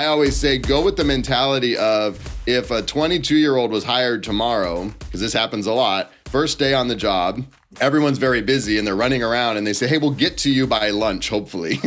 always say, go with the mentality of if a 22-year-old was hired tomorrow, because this happens a lot, first day on the job, everyone's very busy and they're running around and they say, hey, we'll get to you by lunch, hopefully.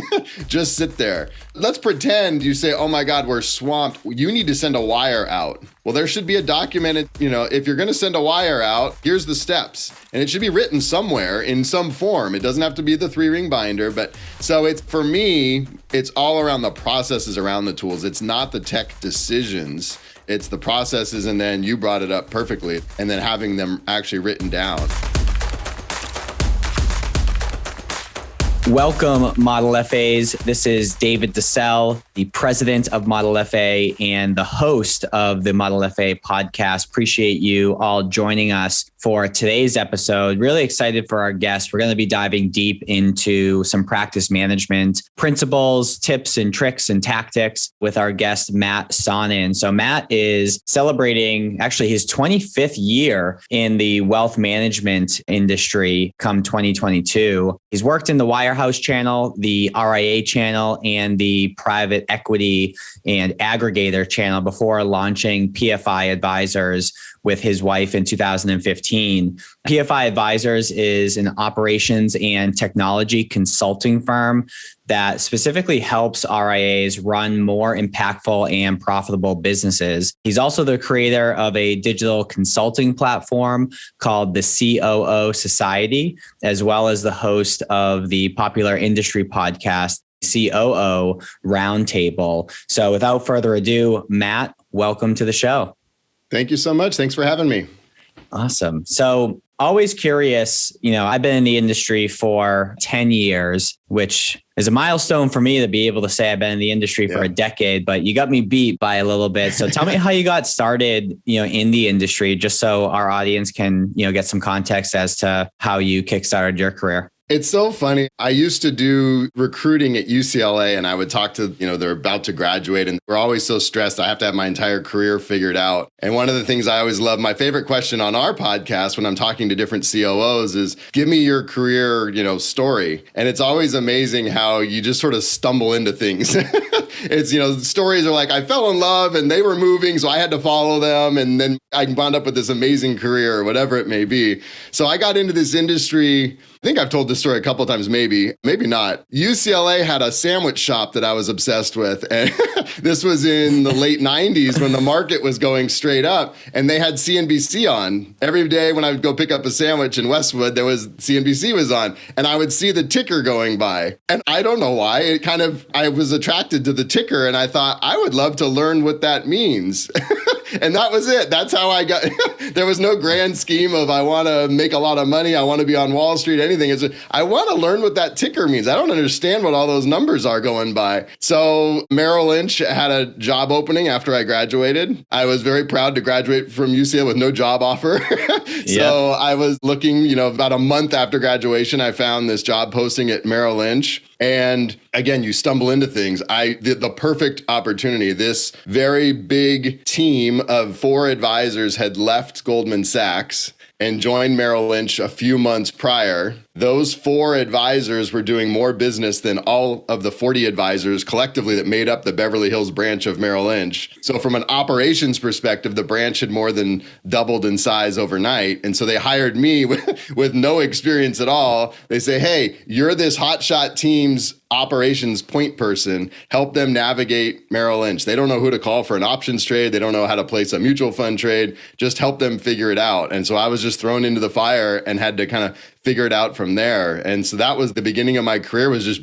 Just sit there. Let's pretend you say, oh my God, we're swamped. You need to send a wire out. Well, there should be a documented, if you're going to send a wire out, here's the steps. And it should be written somewhere in some form. It doesn't have to be the 3-ring binder. But so for me, it's all around the processes around the tools. It's not the tech decisions. It's the processes. And then you brought it up perfectly. And then having them actually written down. Welcome, ModelFAs. This is David DeSell, the president of ModelFA and the host of the ModelFA podcast. Appreciate you all joining us for today's episode. Really excited for our guest. We're going to be diving deep into some practice management principles, tips and tricks and tactics with our guest, Matt Sonnen. So Matt is celebrating actually his 25th year in the wealth management industry come 2022. He's worked in the Wirehouse channel, the RIA channel, and the private equity and aggregator channel before launching PFI Advisors with his wife in 2015. PFI Advisors is an operations and technology consulting firm that specifically helps RIAs run more impactful and profitable businesses. He's also the creator of a digital consulting platform called the COO Society, as well as the host of the popular industry podcast, COO Roundtable. So without further ado, Matt, welcome to the show. Thank you so much. Thanks for having me. Awesome. So always curious, I've been in the industry for 10 years, which is a milestone for me to be able to say I've been in the industry for a decade, but you got me beat by a little bit. So tell me how you got started, in the industry, just so our audience can, get some context as to how you kickstarted your career. It's so funny. I used to do recruiting at UCLA and I would talk to, they're about to graduate and we're always so stressed. I have to have my entire career figured out. And one of the things I always love, my favorite question on our podcast when I'm talking to different COOs is, give me your career, story. And it's always amazing how you just sort of stumble into things. It's, stories are like, I fell in love and they were moving, so I had to follow them. And then I wound up with this amazing career or whatever it may be. So I got into this industry. I think I've told this story a couple of times, maybe not. UCLA had a sandwich shop that I was obsessed with. And this was in the late 90s when the market was going straight up. And they had CNBC on. Every day when I would go pick up a sandwich in Westwood, CNBC was on. And I would see the ticker going by. And I don't know why. I was attracted to the ticker. And I thought, I would love to learn what that means. And that was it. That's how I got, there was no grand scheme of I want to make a lot of money. I want to be on Wall Street, anything. I want to learn what that ticker means. I don't understand what all those numbers are going by. So Merrill Lynch had a job opening after I graduated. I was very proud to graduate from UCLA with no job offer. So I was looking, about a month after graduation, I found this job posting at Merrill Lynch. And again, you stumble into things. The perfect opportunity. This very big team of 4 advisors had left Goldman Sachs and joined Merrill Lynch a few months prior. Those 4 advisors were doing more business than all of the 40 advisors collectively that made up the Beverly Hills branch of Merrill Lynch. So from an operations perspective, the branch had more than doubled in size overnight. And so they hired me with no experience at all. They say, hey, you're this hotshot team's operations point person. Help them navigate Merrill Lynch. They don't know who to call for an options trade. They don't know how to place a mutual fund trade. Just help them figure it out. And so I was just thrown into the fire and had to kind of figure it out from there. And so that was the beginning of my career, was just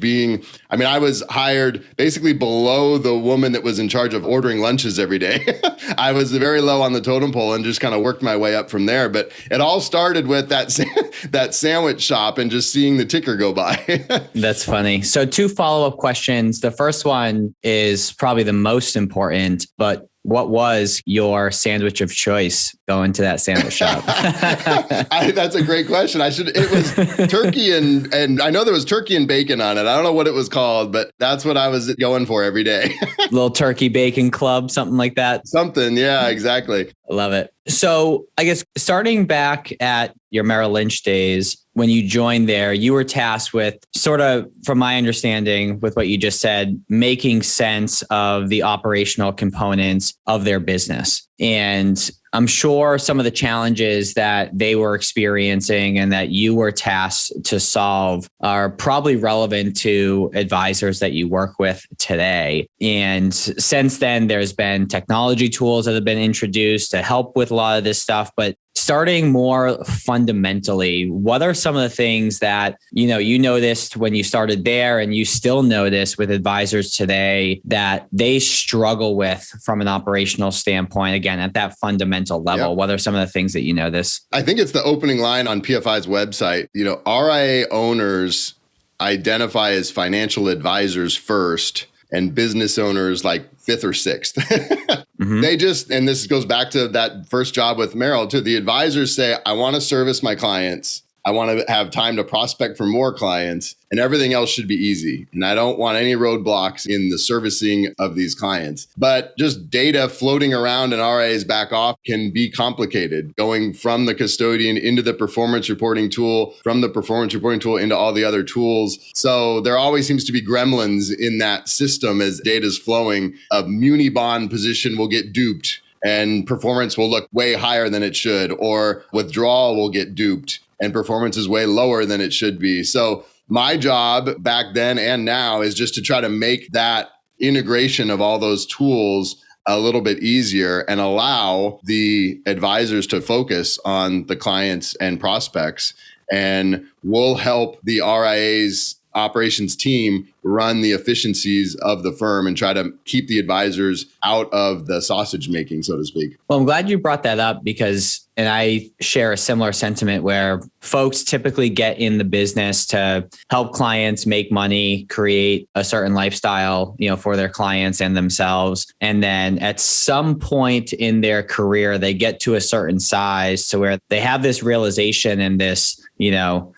I was hired basically below the woman that was in charge of ordering lunches every day. I was very low on the totem pole and just kind of worked my way up from there. But it all started with that sandwich shop and just seeing the ticker go by. That's funny. So 2 follow-up questions. The first one is probably the most important, but what was your sandwich of choice going to that sandwich shop? That's a great question. It was turkey and I know there was turkey and bacon on it. I don't know what it was called, but that's what I was going for every day. Little turkey bacon club, something like that. Something. Yeah, exactly. I love it. So I guess starting back at your Merrill Lynch days, when you joined there, you were tasked with sort of, from my understanding, with what you just said, making sense of the operational components of their business. And I'm sure some of the challenges that they were experiencing and that you were tasked to solve are probably relevant to advisors that you work with today. And since then, there's been technology tools that have been introduced to help with a lot of this stuff. But starting more fundamentally, what are some of the things that you noticed when you started there and you still notice with advisors today that they struggle with from an operational standpoint, again, at that fundamental level? Yep. What are some of the things that you notice? I think it's the opening line on PFI's website. RIA owners identify as financial advisors first and business owners like fifth or sixth. Mm-hmm. And this goes back to that first job with Merrill too. The advisors say, I want to service my clients. I want to have time to prospect for more clients, and everything else should be easy. And I don't want any roadblocks in the servicing of these clients. But just data floating around in RIA's back off can be complicated, going from the custodian into the performance reporting tool, from the performance reporting tool into all the other tools. So there always seems to be gremlins in that system as data's flowing. A muni bond position will get duped and performance will look way higher than it should, or withdrawal will get duped and performance is way lower than it should be. So my job back then and now is just to try to make that integration of all those tools a little bit easier and allow the advisors to focus on the clients and prospects. And we'll help the RIA's operations team run the efficiencies of the firm and try to keep the advisors out of the sausage making, so to speak. Well, I'm glad you brought that up and I share a similar sentiment where folks typically get in the business to help clients make money, create a certain lifestyle, for their clients and themselves. And then at some point in their career, they get to a certain size to where they have this realization and this,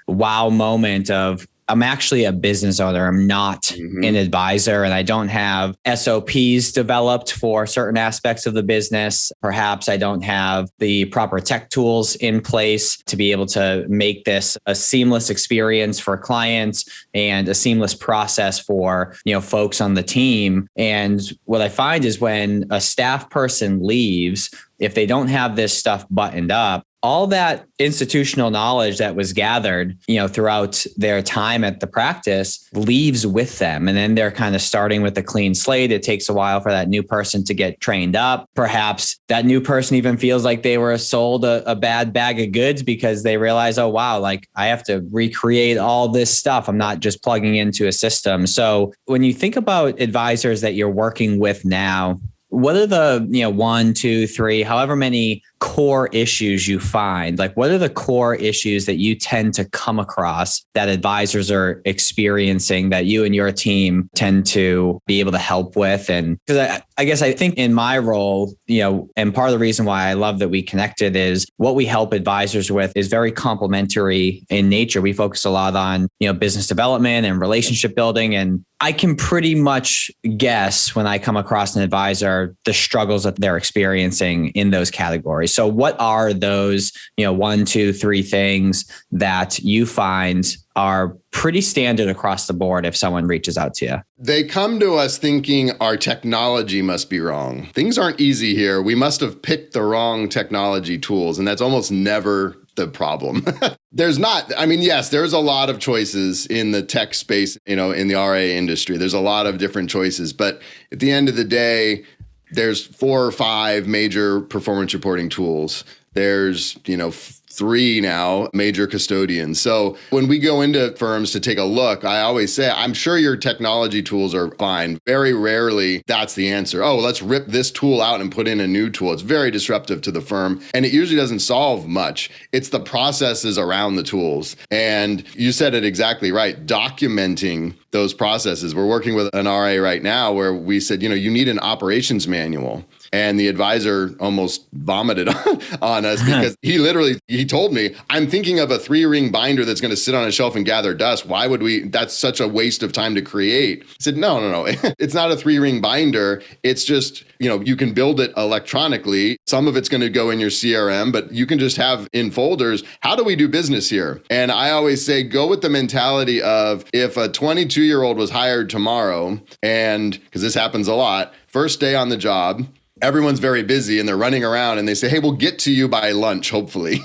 wow moment of, I'm actually a business owner. I'm not an advisor, and I don't have SOPs developed for certain aspects of the business. Perhaps I don't have the proper tech tools in place to be able to make this a seamless experience for clients and a seamless process for, folks on the team. And what I find is when a staff person leaves, if they don't have this stuff buttoned up, all that institutional knowledge that was gathered, throughout their time at the practice leaves with them. And then they're kind of starting with a clean slate. It takes a while for that new person to get trained up. Perhaps that new person even feels like they were sold a bad bag of goods because they realize, oh, wow, like I have to recreate all this stuff. I'm not just plugging into a system. So when you think about advisors that you're working with now, what are the, 1, 2, 3, however many core issues you find? Like, what are the core issues that you tend to come across that advisors are experiencing that you and your team tend to be able to help with? And because I guess I think in my role, and part of the reason why I love that we connected is what we help advisors with is very complementary in nature. We focus a lot on, business development and relationship building. And I can pretty much guess when I come across an advisor, the struggles that they're experiencing in those categories. So what are those, 1, 2, 3 things that you find are pretty standard across the board if someone reaches out to you? They come to us thinking our technology must be wrong. Things aren't easy here. We must have picked the wrong technology tools, and that's almost never the problem. There's a lot of choices in the tech space, in the RIA industry. There's a lot of different choices, but at the end of the day, there's 4 or 5 major performance reporting tools. There's, 3 now major custodians. So when we go into firms to take a look, I always say, I'm sure your technology tools are fine. Very rarely that's the answer. Oh, let's rip this tool out and put in a new tool. It's very disruptive to the firm. And it usually doesn't solve much. It's the processes around the tools. And you said it exactly right. Documenting those processes. We're working with an RA right now where we said, you need an operations manual. And the advisor almost vomited on us because he told me, I'm thinking of a 3-ring binder that's going to sit on a shelf and gather dust. Why would we? That's such a waste of time to create. I said, no. It's not a 3-ring binder. It's just, you can build it electronically. Some of it's going to go in your CRM, but you can just have in folders, how do we do business here? And I always say, go with the mentality of if a 22-year-old was hired tomorrow, and because this happens a lot, first day on the job, everyone's very busy and they're running around and they say, hey, we'll get to you by lunch, hopefully.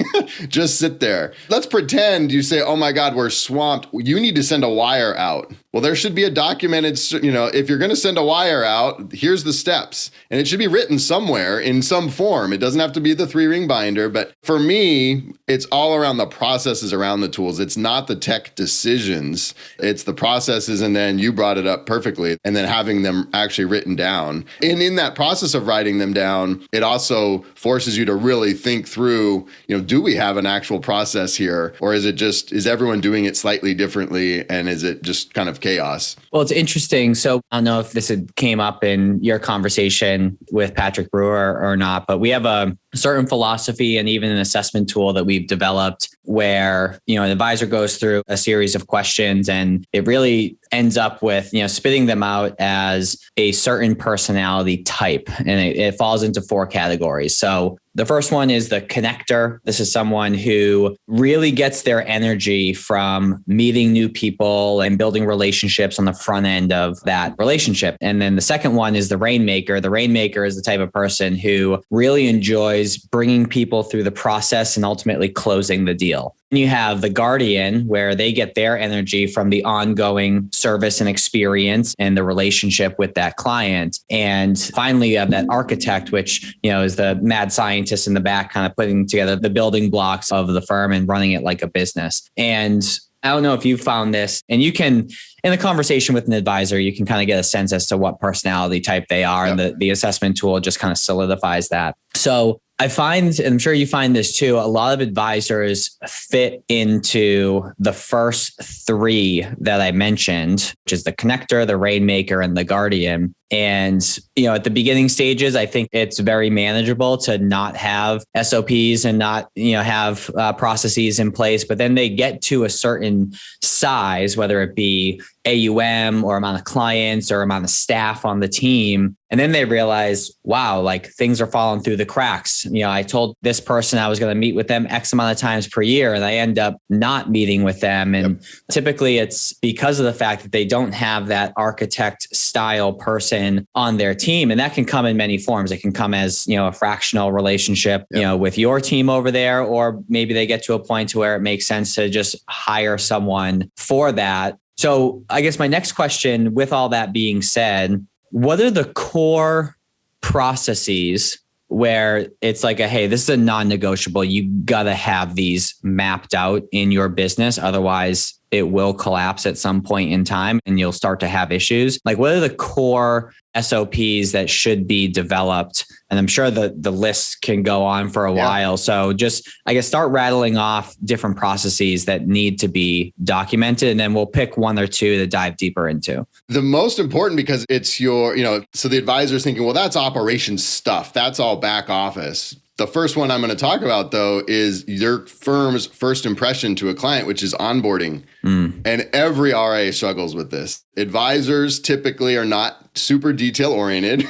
Just sit there. Let's pretend you say, oh my God, we're swamped. You need to send a wire out. Well, there should be a documented, if you're going to send a wire out, here's the steps. And it should be written somewhere in some form. It doesn't have to be the 3-ring binder. But for me, it's all around the processes around the tools. It's not the tech decisions. It's the processes. And then you brought it up perfectly. And then having them actually written down. And in that process of writing them down, it also forces you to really think through, do we have an actual process here? Or is everyone doing it slightly differently? And is it just kind of chaos? Well, it's interesting. So I don't know if this came up in your conversation with Patrick Brewer or not, but we have a certain philosophy and even an assessment tool that we've developed where, an advisor goes through a series of questions and it really ends up with, spitting them out as a certain personality type. And it falls into 4 categories. So the first one is the connector. This is someone who really gets their energy from meeting new people and building relationships on the front end of that relationship. And then the second one is the rainmaker. The rainmaker is the type of person who really enjoys bringing people through the process and ultimately closing the deal. And you have the guardian, where they get their energy from the ongoing service and experience and the relationship with that client. And finally, you have that architect, which, is the mad scientist in the back, kind of putting together the building blocks of the firm and running it like a business. And I don't know if you found this, and you can, in a conversation with an advisor, you can kind of get a sense as to what personality type they are. Yep. And the assessment tool just kind of solidifies that. So I find, and I'm sure you find this too, a lot of advisors fit into the first 3 that I mentioned, which is the connector, the rainmaker, and the guardian. And, at the beginning stages, I think it's very manageable to not have SOPs and not, have processes in place. But then they get to a certain size, whether it be AUM or amount of clients or amount of staff on the team. And then they realize, wow, like things are falling through the cracks. I told this person I was going to meet with them X amount of times per year, and I end up not meeting with them. And typically it's because of the fact that they don't have that architect style person on their team. And that can come in many forms. It can come as, a fractional relationship, with your team over there, or maybe they get to a point to where it makes sense to just hire someone for that. So I guess my next question, with all that being said, what are the core processes where it's like, hey, this is a non-negotiable. You got to have these mapped out in your business. Otherwise, it will collapse at some point in time and you'll start to have issues. Like, what are the core SOPs that should be developed? And I'm sure the list can go on for a while. So just, I guess, start rattling off different processes that need to be documented, and then we'll pick 1 or 2 to dive deeper into. The most important, because it's your, so the advisor's thinking, well, that's operations stuff. That's all back office. The first one I'm going to talk about, though, is your firm's first impression to a client, which is onboarding. And every RA struggles with this. Advisors typically are not super detail oriented.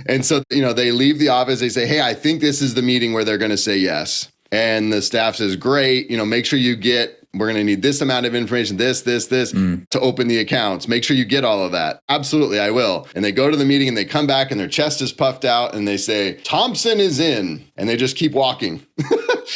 And so, they leave the office, they say, hey, I think this is the meeting where they're going to say yes. And the staff says, great, make sure you we're going to need this amount of information, this, to open the accounts. Make sure you get all of that. Absolutely, I will. And they go to the meeting and they come back and their chest is puffed out and they say, Thompson is in. And they just keep walking.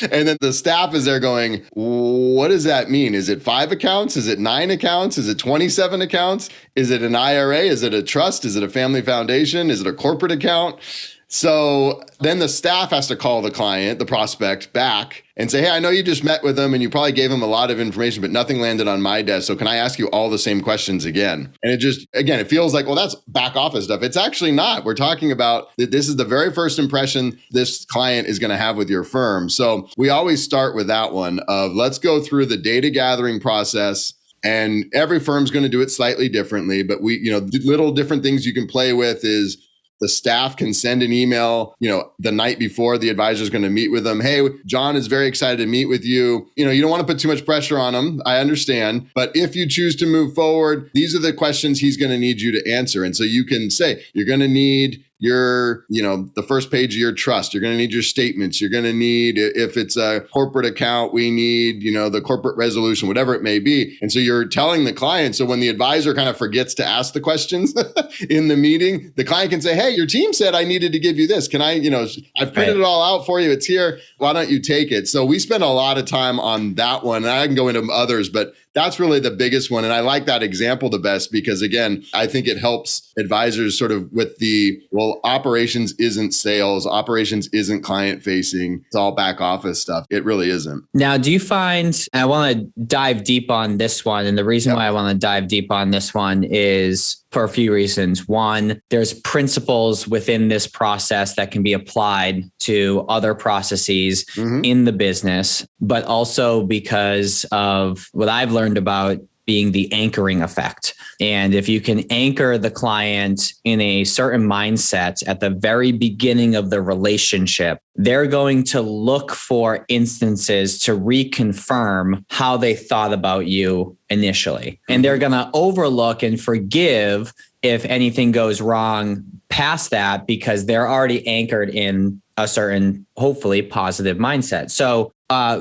And then the staff is there going, what does that mean? Is it 5 accounts? Is it 9 accounts? Is it 27 accounts? Is it an IRA? Is it a trust? Is it a family foundation? Is it a corporate account? So then the staff has to call the client, the prospect, back and say, hey, I know you just met with them and you probably gave them a lot of information, but nothing landed on my desk. So can I ask you all the same questions again? And it feels like, well, that's back office stuff. It's actually not. We're talking about that. This is the very first impression this client is going to have with your firm. So we always start with that one of, let's go through the data gathering process. And every firm's going to do it slightly differently, but little different things you can play with is, The staff can send an email, the night before the advisor is going to meet with them. Hey, John is very excited to meet with you. You don't want to put too much pressure on him. I understand. But if you choose to move forward, these are the questions he's going to need you to answer. And so you can say, you're going to need the first page of your trust. You're going to need your statements. You're going to need, if it's a corporate account, we need, the corporate resolution, whatever it may be. And so you're telling the client. So when the advisor kind of forgets to ask the questions in the meeting, the client can say, hey, your team said I needed to give you this. Can I, I've printed it all out for you. It's here. Why don't you take it? So we spend a lot of time on that one. And I can go into others, but that's really the biggest one. And I like that example the best because, again, I think it helps advisors sort of with operations isn't sales, operations isn't client facing, it's all back office stuff. It really isn't. Now, do you find, and I want to dive deep on this one, and the reason why I want to dive deep on this one is for a few reasons. One, there's principles within this process that can be applied to other processes in the business, but also because of what I've learned about being the anchoring effect. And if you can anchor the client in a certain mindset at the very beginning of the relationship, they're going to look for instances to reconfirm how they thought about you initially. And they're going to overlook and forgive if anything goes wrong past that because they're already anchored in a certain, hopefully, positive mindset. So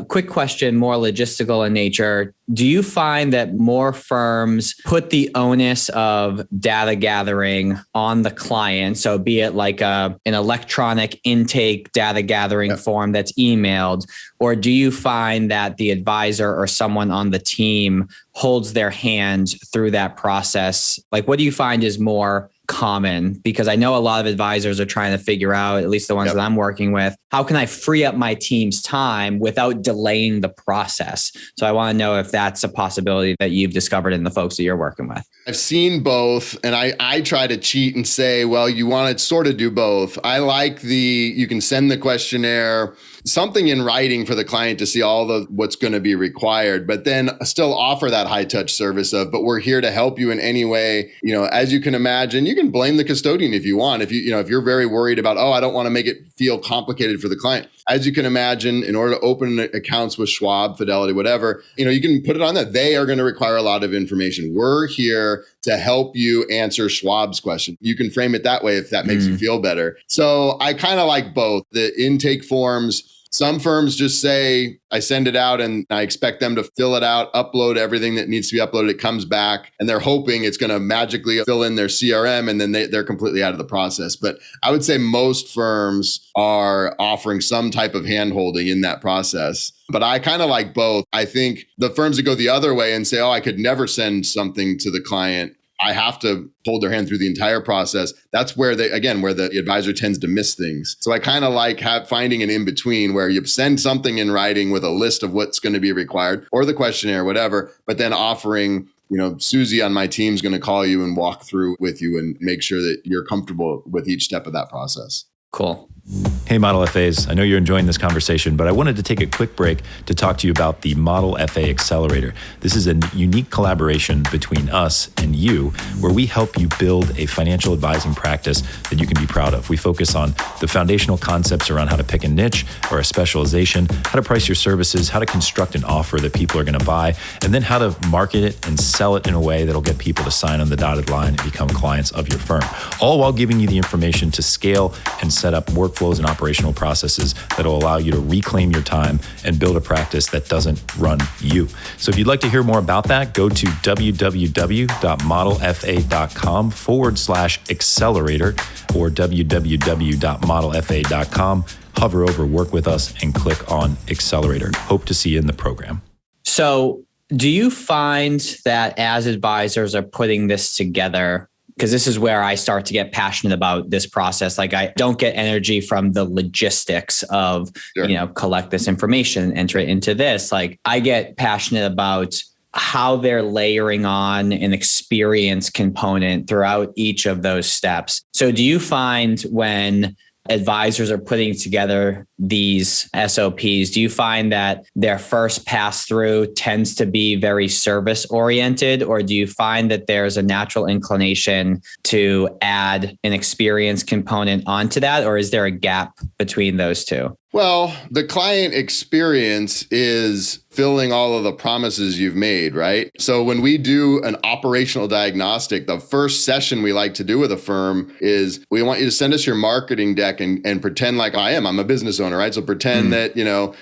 quick question, more logistical in nature. Do you find that more firms put the onus of data gathering on the client? So be it like an electronic intake data gathering form that's emailed, or do you find that the advisor or someone on the team holds their hand through that process? Like, what do you find is more common? Because I know a lot of advisors are trying to figure out, at least the ones that I'm working with, how can I free up my team's time without delaying the process? So I want to know if that's a possibility that you've discovered in the folks that you're working with. I've seen both, and I try to cheat and say, well, you want to sort of do both. I like you can send the questionnaire, something in writing for the client to see all what's going to be required, but then still offer that high touch service but we're here to help you in any way. As you can imagine, you can blame the custodian if you want. If you're very worried about, I don't want to make it feel complicated for the client. As you can imagine, in order to open accounts with Schwab, Fidelity, whatever, you can put it on that. They are going to require a lot of information. We're here to help you answer Schwab's question. You can frame it that way if that makes you feel better. So I kind of like both. The intake forms, some firms just say, I send it out and I expect them to fill it out, upload everything that needs to be uploaded. It comes back and they're hoping it's going to magically fill in their CRM and then they're completely out of the process. But I would say most firms are offering some type of handholding in that process. But I kind of like both. I think the firms that go the other way and say, I could never send something to the client, I have to hold their hand through the entire process. That's where the advisor tends to miss things. So I kind of like finding an in-between where you send something in writing with a list of what's going to be required or the questionnaire, whatever, but then offering, Susie on my team is going to call you and walk through with you and make sure that you're comfortable with each step of that process. Cool. Hey, ModelFAs. I know you're enjoying this conversation, but I wanted to take a quick break to talk to you about the ModelFA Accelerator. This is a unique collaboration between us and you, where we help you build a financial advising practice that you can be proud of. We focus on the foundational concepts around how to pick a niche or a specialization, how to price your services, how to construct an offer that people are going to buy, and then how to market it and sell it in a way that'll get people to sign on the dotted line and become clients of your firm, all while giving you the information to scale and set up workflows and operational processes that will allow you to reclaim your time and build a practice that doesn't run you. So if you'd like to hear more about that, go to www.modelfa.com/accelerator or www.modelfa.com. Hover over Work With Us and click on Accelerator. Hope to see you in the program. So do you find that as advisors are putting this together, because this is where I start to get passionate about this process. Like I don't get energy from the logistics of, collect this information, enter it into this. Like I get passionate about how they're layering on an experience component throughout each of those steps. So do you find when advisors are putting together these SOPs, do you find that their first pass through tends to be very service oriented, or do you find that there's a natural inclination to add an experience component onto that, or is there a gap between those two? Well, the client experience is filling all of the promises you've made, right? So when we do an operational diagnostic, the first session we like to do with a firm is we want you to send us your marketing deck and pretend like I'm a business owner, right? So pretend that,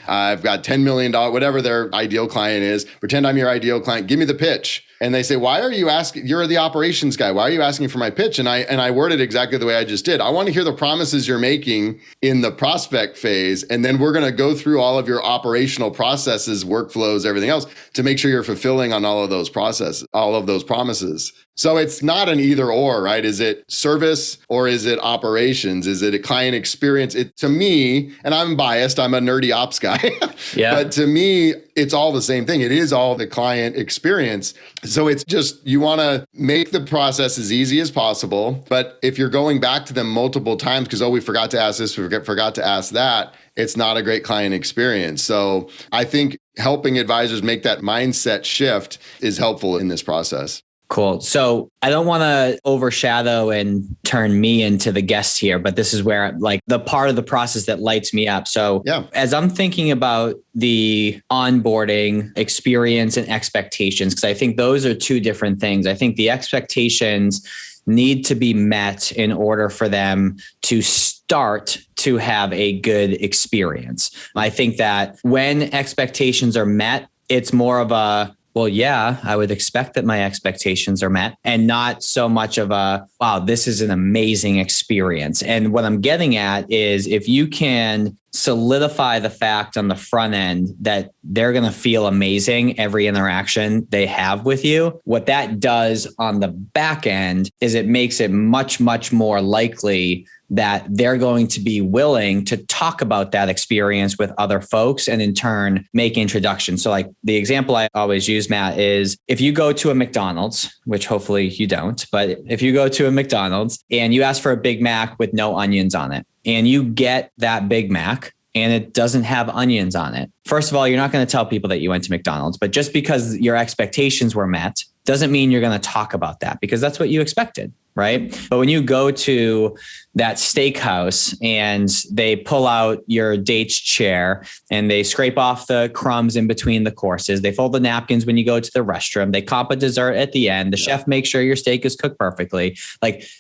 I've got $10 million, whatever their ideal client is, pretend I'm your ideal client, give me the pitch. And they say, why are you asking? You're the operations guy. Why are you asking for my pitch? And I worded exactly the way I just did. I want to hear the promises you're making in the prospect phase. And then we're going to go through all of your operational processes, workflows, everything else to make sure you're fulfilling on all of those processes, all of those promises. So it's not an either or, right? Is it service or is it operations? Is it a client experience? To me, and I'm biased, I'm a nerdy ops guy, but to me, it's all the same thing. It is all the client experience. So it's just, you want to make the process as easy as possible. But if you're going back to them multiple times because, we forgot to ask this, we forgot to ask that, it's not a great client experience. So I think helping advisors make that mindset shift is helpful in this process. Cool. So I don't want to overshadow and turn me into the guest here, but this is where the part of the process that lights me up. So as I'm thinking about the onboarding experience and expectations, because I think those are two different things. I think the expectations need to be met in order for them to start to have a good experience. I think that when expectations are met, it's more of a, well, yeah, I would expect that my expectations are met, and not so much of a, wow, this is an amazing experience. And what I'm getting at is if you can solidify the fact on the front end that they're going to feel amazing every interaction they have with you, what that does on the back end is it makes it much, much more likely that they're going to be willing to talk about that experience with other folks and in turn make introductions. So the example I always use, Matt, is if you go to a McDonald's, which hopefully you don't, but if you go to a McDonald's and you ask for a Big Mac with no onions on it, and you get that Big Mac and it doesn't have onions on it. First of all, you're not going to tell people that you went to McDonald's, but just because your expectations were met doesn't mean you're going to talk about that because that's what you expected, right? But when you go to that steakhouse and they pull out your date's chair and they scrape off the crumbs in between the courses, they fold the napkins when you go to the restroom, they comp a dessert at the end, the chef makes sure your steak is cooked perfectly.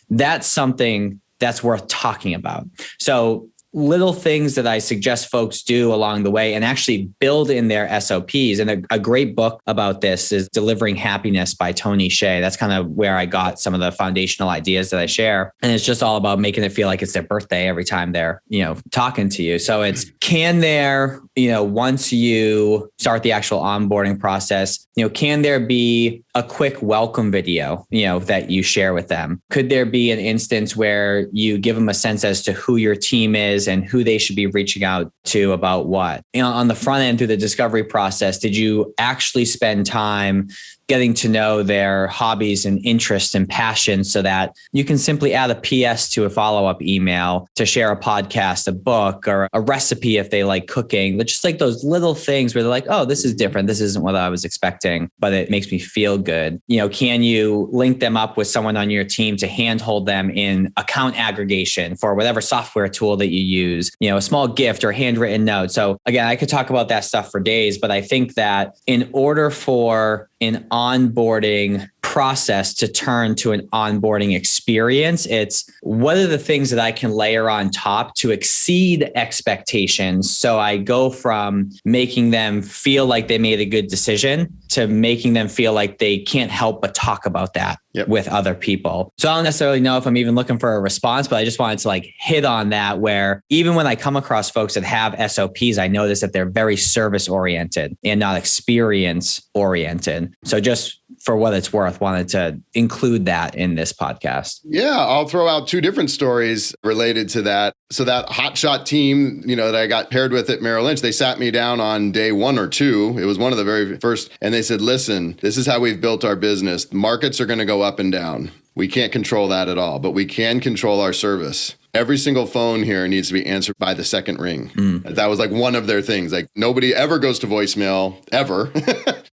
That's something that's worth talking about. So little things that I suggest folks do along the way and actually build in their SOPs. And a great book about this is Delivering Happiness by Tony Hsieh. That's kind of where I got some of the foundational ideas that I share. And it's just all about making it feel like it's their birthday every time they're, talking to you. So it's, can there, once you start the actual onboarding process, can there be a quick welcome video, that you share with them? Could there be an instance where you give them a sense as to who your team is and who they should be reaching out to about what? On the front end through the discovery process, did you actually spend time getting to know their hobbies and interests and passions so that you can simply add a PS to a follow-up email to share a podcast, a book, or a recipe if they like cooking? But just those little things where they're like, oh, this is different. This isn't what I was expecting, but it makes me feel good. Can you link them up with someone on your team to handhold them in account aggregation for whatever software tool that you use, a small gift or handwritten note? So again, I could talk about that stuff for days, but I think that in order for an onboarding process to turn to an onboarding experience, it's what are the things that I can layer on top to exceed expectations. So I go from making them feel like they made a good decision to making them feel like they can't help but talk about that with other people. So I don't necessarily know if I'm even looking for a response, but I just wanted to hit on that, where even when I come across folks that have SOPs, I notice that they're very service oriented and not experience oriented. So just for what it's worth, wanted to include that in this podcast. Yeah, I'll throw out two different stories related to that. So that hotshot team, that I got paired with at Merrill Lynch, they sat me down on day 1 or 2. It was one of the very first. And they said, listen, this is how we've built our business. Markets are going to go up and down. We can't control that at all, but we can control our service. every single phone here needs to be answered by the second ring. That was like one of their things. Like nobody ever goes to voicemail, ever.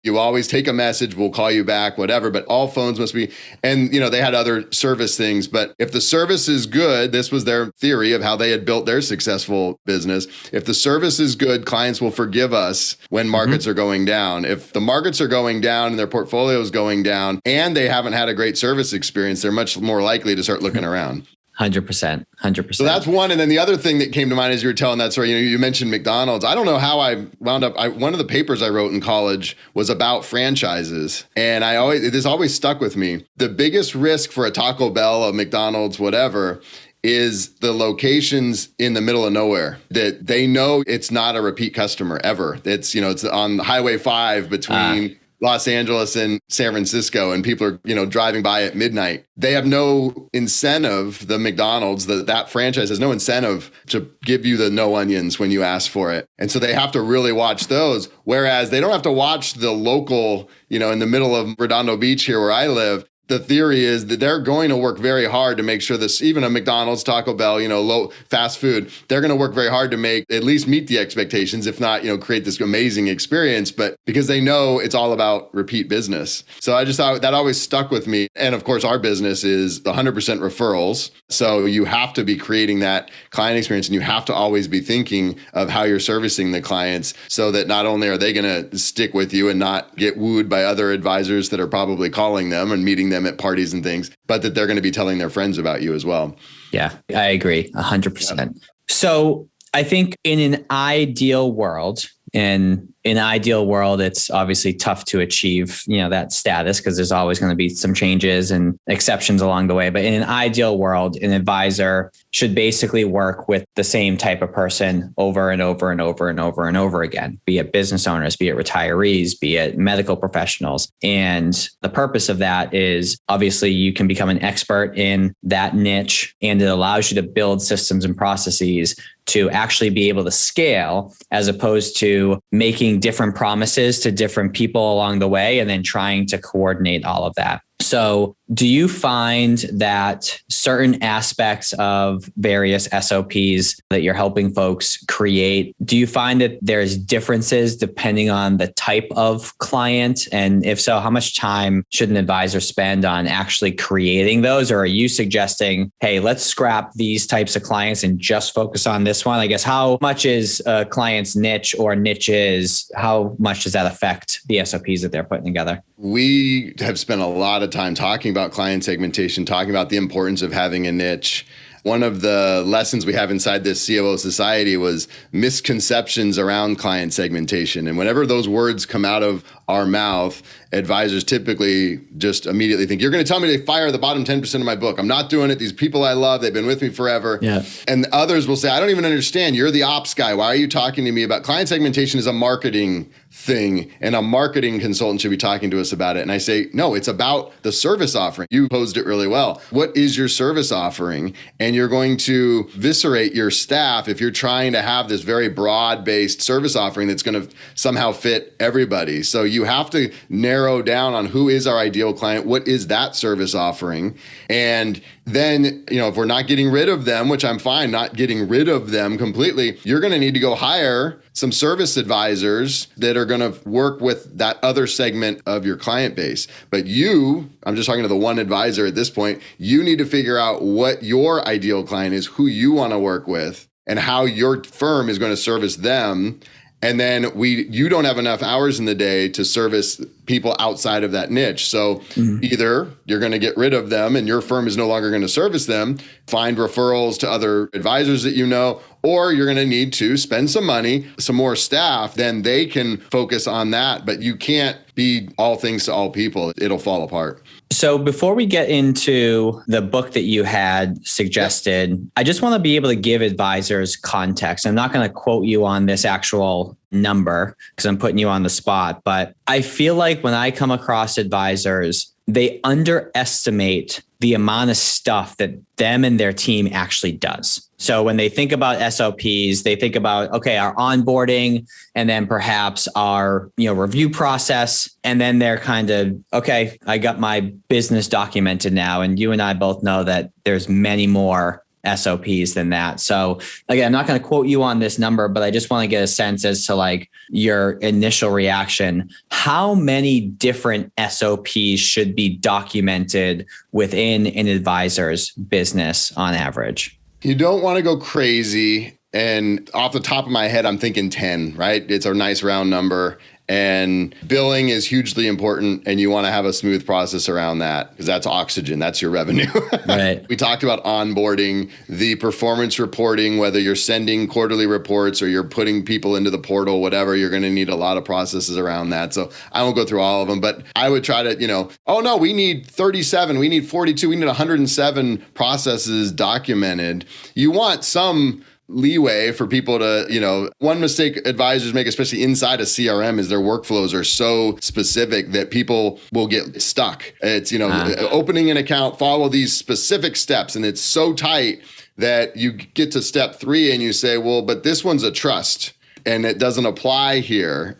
You always take a message, we'll call you back, whatever, but all phones must be, and they had other service things, but if the service is good, this was their theory of how they had built their successful business. If the service is good, clients will forgive us when markets are going down. If the markets are going down and their portfolio is going down and they haven't had a great service experience, they're much more likely to start looking around. 100%. So that's one. And then the other thing that came to mind as you were telling that story, you mentioned McDonald's. I don't know how I wound up, one of the papers I wrote in college was about franchises. And this always stuck with me. The biggest risk for a Taco Bell, a McDonald's, whatever, is the locations in the middle of nowhere that they know it's not a repeat customer ever. It's on Highway 5 between Los Angeles and San Francisco, and people are, driving by at midnight. They have no incentive, the McDonald's, that franchise has no incentive to give you the no onions when you ask for it. And so they have to really watch those. Whereas they don't have to watch the local, in the middle of Redondo Beach here where I live. The theory is that they're going to work very hard to make sure this, even a McDonald's, Taco Bell, low fast food, they're going to work very hard to at least meet the expectations, if not, create this amazing experience, but because they know it's all about repeat business. So I just thought that always stuck with me. And of course, our business is 100% referrals. So you have to be creating that client experience, and you have to always be thinking of how you're servicing the clients so that not only are they going to stick with you and not get wooed by other advisors that are probably calling them and meeting them at parties and things, but that they're going to be telling their friends about you as well. Yeah, I agree 100%. Yeah. So I think in an ideal world, it's obviously tough to achieve, that status because there's always going to be some changes and exceptions along the way. But in an ideal world, an advisor should basically work with the same type of person over and over and over and over and over again, be it business owners, be it retirees, be it medical professionals. And the purpose of that is obviously you can become an expert in that niche, and it allows you to build systems and processes to actually be able to scale, as opposed to making different promises to different people along the way and then trying to coordinate all of that. So do you find that certain aspects of various SOPs that you're helping folks create, do you find that there's differences depending on the type of client? And if so, how much time should an advisor spend on actually creating those? Or are you suggesting, hey, let's scrap these types of clients and just focus on this one? I guess how much is a client's niche or niches? How much does that affect the SOPs that they're putting together? We have spent a lot of time talking about client segmentation, talking about the importance of having a niche. One of the lessons we have inside this COO Society was misconceptions around client segmentation. And whenever those words come out of our mouth, advisors typically just immediately think, you're going to tell me to fire the bottom 10% of my book. I'm not doing it. These people I love, they've been with me forever. Yeah. And others will say, I don't even understand. You're the ops guy. Why are you talking to me about client segmentation? Is a marketing thing, and a marketing consultant should be talking to us about it. And I say, no, it's about the service offering. You posed it really well. What is your service offering? And you're going to viscerate your staff if you're trying to have this very broad-based service offering that's going to somehow fit everybody. So you have to narrow down on who is our ideal client, what is that service offering, and then, if we're not getting rid of them, which I'm fine, not getting rid of them completely, you're going to need to go hire some service advisors that are going to work with that other segment of your client base. But I'm just talking to the one advisor at this point, you need to figure out what your ideal client is, who you want to work with, and how your firm is going to service them. And then you don't have enough hours in the day to service people outside of that niche. So either you're going to get rid of them and your firm is no longer going to service them, find referrals to other advisors that you know, or you're going to need to spend some money, some more staff, then they can focus on that. But you can't be all things to all people. It'll fall apart. So before we get into the book that you had suggested, I just want to be able to give advisors context. I'm not going to quote you on this actual number because I'm putting you on the spot, but I feel like when I come across advisors, they underestimate the amount of stuff that them and their team actually does. So when they think about SOPs, they think about, okay, our onboarding and then perhaps our, review process. And then they're kind of, okay, I got my business documented now. And you and I both know that there's many more SOPs than that. So again, I'm not going to quote you on this number, but I just want to get a sense as to like your initial reaction. How many different SOPs should be documented within an advisor's business on average? You don't want to go crazy. And off the top of my head, I'm thinking 10, right? It's a nice round number. And billing is hugely important, and you want to have a smooth process around that because that's oxygen, that's your revenue. Right. We talked about onboarding, the performance reporting, whether you're sending quarterly reports or you're putting people into the portal, whatever, you're going to need a lot of processes around that. So I won't go through all of them, but I would try to, oh no, we need 37, we need 42, we need 107 processes documented. You want some leeway for people to, one mistake advisors make, especially inside a CRM, is their workflows are so specific that people will get stuck. It's, opening an account, follow these specific steps, and it's so tight that you get to step 3 and you say, well, but this one's a trust and it doesn't apply here.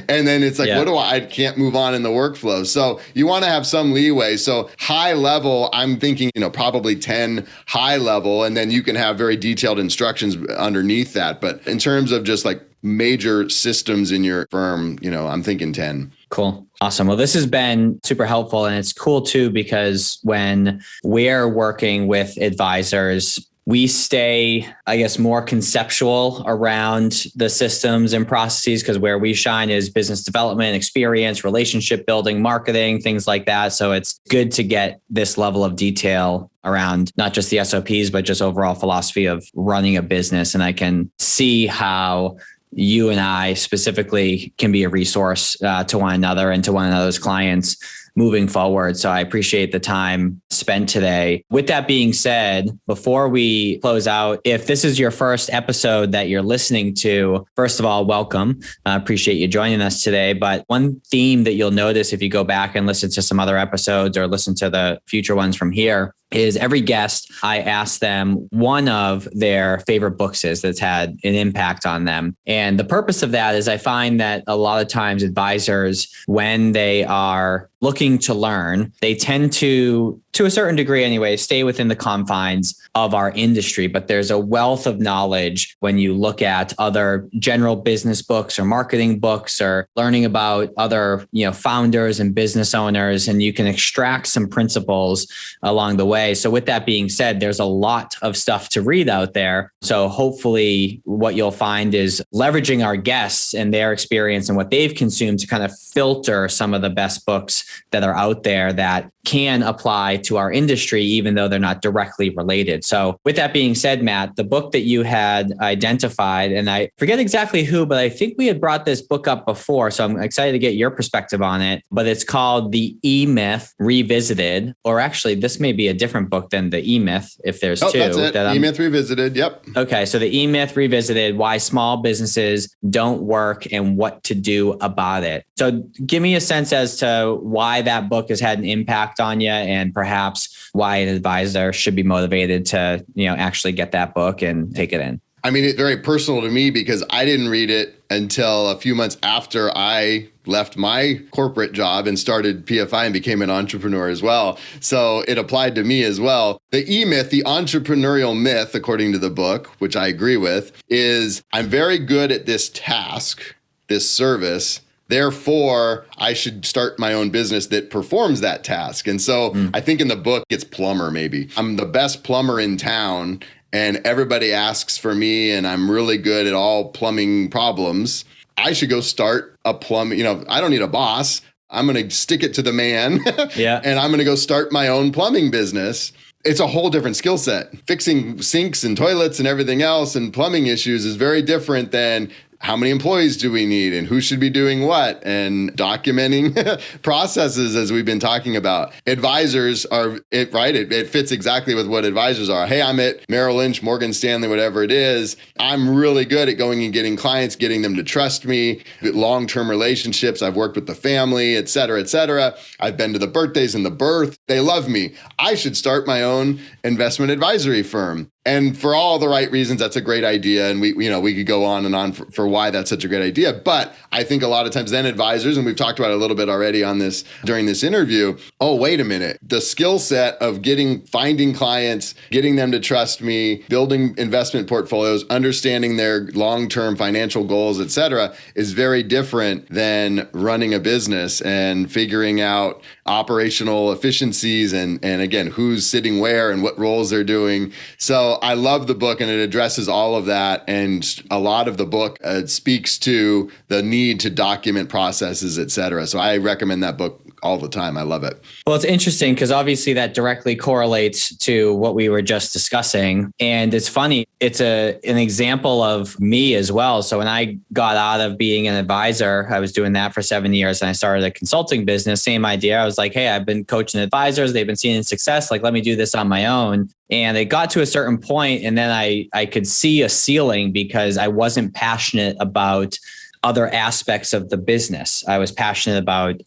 And then it's like, I can't move on in the workflow. So you want to have some leeway. So high level, I'm thinking, probably 10 high level, and then you can have very detailed instructions underneath that. But in terms of just like major systems in your firm, I'm thinking 10. Cool. Awesome. Well, this has been super helpful. And it's cool too, because when we're working with advisors, we stay, I guess, more conceptual around the systems and processes, because where we shine is business development, experience, relationship building, marketing, things like that. So it's good to get this level of detail around not just the SOPs, but just overall philosophy of running a business. And I can see how you and I specifically can be a resource to one another and to one another's clients moving forward. So I appreciate the time spent today. With that being said, before we close out, if this is your first episode that you're listening to, first of all, welcome. I appreciate you joining us today. But one theme that you'll notice if you go back and listen to some other episodes or listen to the future ones from here is every guest, I ask them one of their favorite books is that's had an impact on them. And the purpose of that is I find that a lot of times advisors, when they are looking to learn, they tend to a certain degree anyway, stay within the confines of our industry. But there's a wealth of knowledge when you look at other general business books or marketing books or learning about other, founders and business owners, and you can extract some principles along the way. So with that being said, there's a lot of stuff to read out there. So hopefully what you'll find is leveraging our guests and their experience and what they've consumed to kind of filter some of the best books that are out there that can apply to our industry, even though they're not directly related. So with that being said, Matt, the book that you had identified, and I forget exactly who, but I think we had brought this book up before. So I'm excited to get your perspective on it, but it's called The EMyth Revisited, or actually this may be a different book than The EMyth if there's two. That's it. EMyth Revisited. Yep. Okay. So The EMyth Revisited, Why Small Businesses Don't Work and What to Do About It. So give me a sense as to why that book has had an impact on you, and perhaps why an advisor should be motivated to, actually get that book and take it in. I mean, it's very personal to me because I didn't read it until a few months after I left my corporate job and started PFI and became an entrepreneur as well. So it applied to me as well. The E-myth, the entrepreneurial myth, according to the book, which I agree with, is I'm very good at this task, this service. Therefore, I should start my own business that performs that task. And so I think in the book, it's plumber maybe. I'm the best plumber in town and everybody asks for me and I'm really good at all plumbing problems. I should go start a plumbing, I don't need a boss. I'm going to stick it to the man and I'm going to go start my own plumbing business. It's a whole different skill set. Fixing sinks and toilets and everything else and plumbing issues is very different than how many employees do we need and who should be doing what, and documenting processes as we've been talking about. Advisors are, it fits exactly with what advisors are. Hey, I'm at Merrill Lynch, Morgan Stanley, whatever it is. I'm really good at going and getting clients, getting them to trust me, long-term relationships. I've worked with the family, et cetera, et cetera. I've been to the birthdays and the birth. They love me. I should start my own investment advisory firm. And for all the right reasons, that's a great idea. And we could go on and on for why that's such a great idea. But I think a lot of times then advisors, and we've talked about it a little bit already on this during this interview, oh, wait a minute. The skill set of finding clients, getting them to trust me, building investment portfolios, understanding their long-term financial goals, et cetera, is very different than running a business and figuring out operational efficiencies and again, who's sitting where and what roles they're doing. So I love the book and it addresses all of that. And a lot of the book speaks to the need to document processes, et cetera. So I recommend that book all the time. I love it. Well, it's interesting because obviously that directly correlates to what we were just discussing. And it's funny, it's an example of me as well. So when I got out of being an advisor, I was doing that for 7 years and I started a consulting business. Same idea. I was like, hey, I've been coaching advisors. They've been seeing success. Like, let me do this on my own. And it got to a certain point and then I could see a ceiling because I wasn't passionate about other aspects of the business. I was passionate about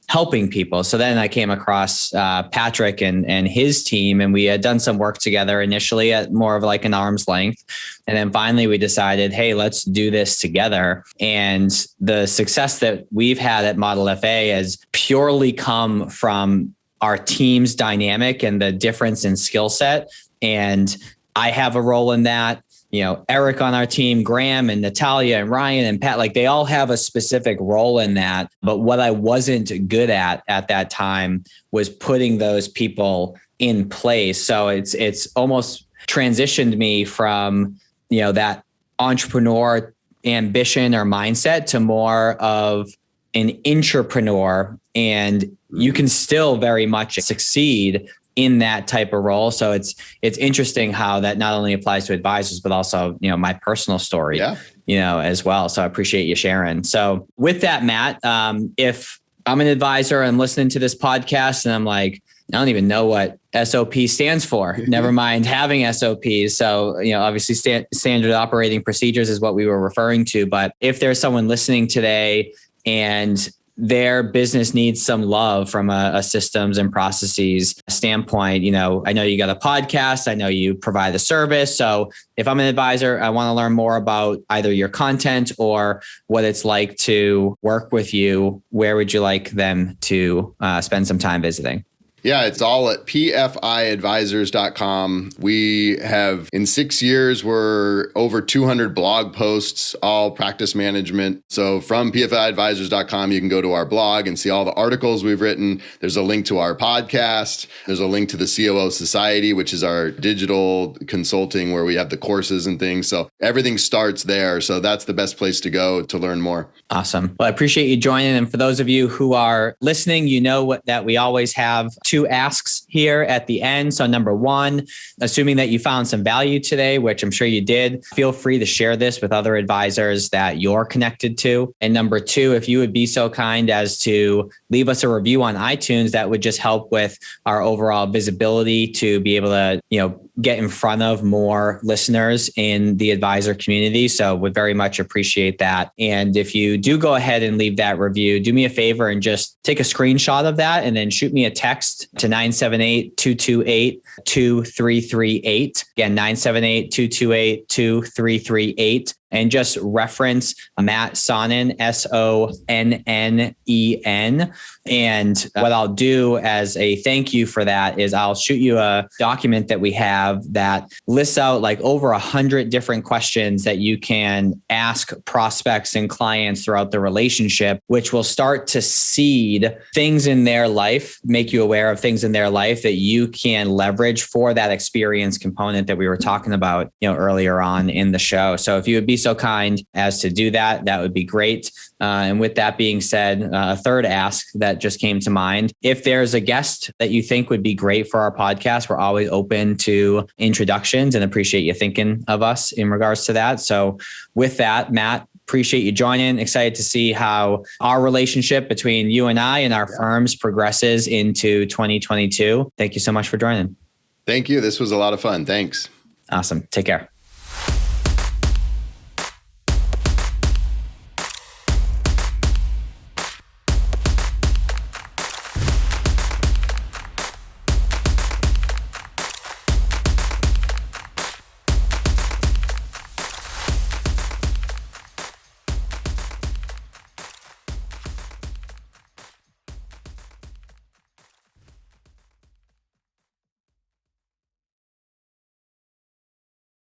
helping people. So then I came across Patrick and his team, and we had done some work together initially at more of like an arm's length. And then finally we decided, hey, let's do this together. And the success that we've had at ModelFA has purely come from our team's dynamic and the difference in skill set. And I have a role in that. Eric on our team, Graham and Natalia and Ryan and Pat, like they all have a specific role in that. But what I wasn't good at that time was putting those people in place. So it's almost transitioned me from, that entrepreneur ambition or mindset to more of an intrapreneur. And you can still very much succeed in that type of role. So it's interesting how that not only applies to advisors, but also, my personal story, as well. So I appreciate you sharing. So with that, Matt, if I'm an advisor and listening to this podcast and I'm like, I don't even know what SOP stands for, never mind having SOPs. So, obviously standard operating procedures is what we were referring to. But if there's someone listening today and their business needs some love from a systems and processes standpoint. I know you got a podcast. I know you provide a service. So if I'm an advisor, I want to learn more about either your content or what it's like to work with you. Where would you like them to spend some time visiting? Yeah, it's all at pfiadvisors.com. We have, in 6 years, we're over 200 blog posts, all practice management. So from pfiadvisors.com, you can go to our blog and see all the articles we've written. There's a link to our podcast. There's a link to the COO Society, which is our digital consulting where we have the courses and things. So everything starts there. So that's the best place to go to learn more. Awesome. Well, I appreciate you joining. And for those of you who are listening, that we always have 2 asks here at the end. So number 1, assuming that you found some value today, which I'm sure you did, feel free to share this with other advisors that you're connected to. And number 2, if you would be so kind as to leave us a review on iTunes, that would just help with our overall visibility to be able to, get in front of more listeners in the advisor community. So would very much appreciate that. And if you do go ahead and leave that review, do me a favor and just take a screenshot of that and then shoot me a text to 978-228-2338. Again, 978-228-2338. And just reference Matt Sonnen, Sonnen. And what I'll do as a thank you for that is I'll shoot you a document that we have that lists out like over 100 different questions that you can ask prospects and clients throughout the relationship, which will start to seed things in their life, make you aware of things in their life that you can leverage for that experience component that we were talking about, earlier on in the show. So if you would be so kind as to do that, that would be great. And with that being said, a third ask that just came to mind, if there's a guest that you think would be great for our podcast, we're always open to introductions and appreciate you thinking of us in regards to that. So with that, Matt, appreciate you joining. Excited to see how our relationship between you and I and our firms progresses into 2022. Thank you so much for joining. Thank you. This was a lot of fun. Thanks. Awesome. Take care.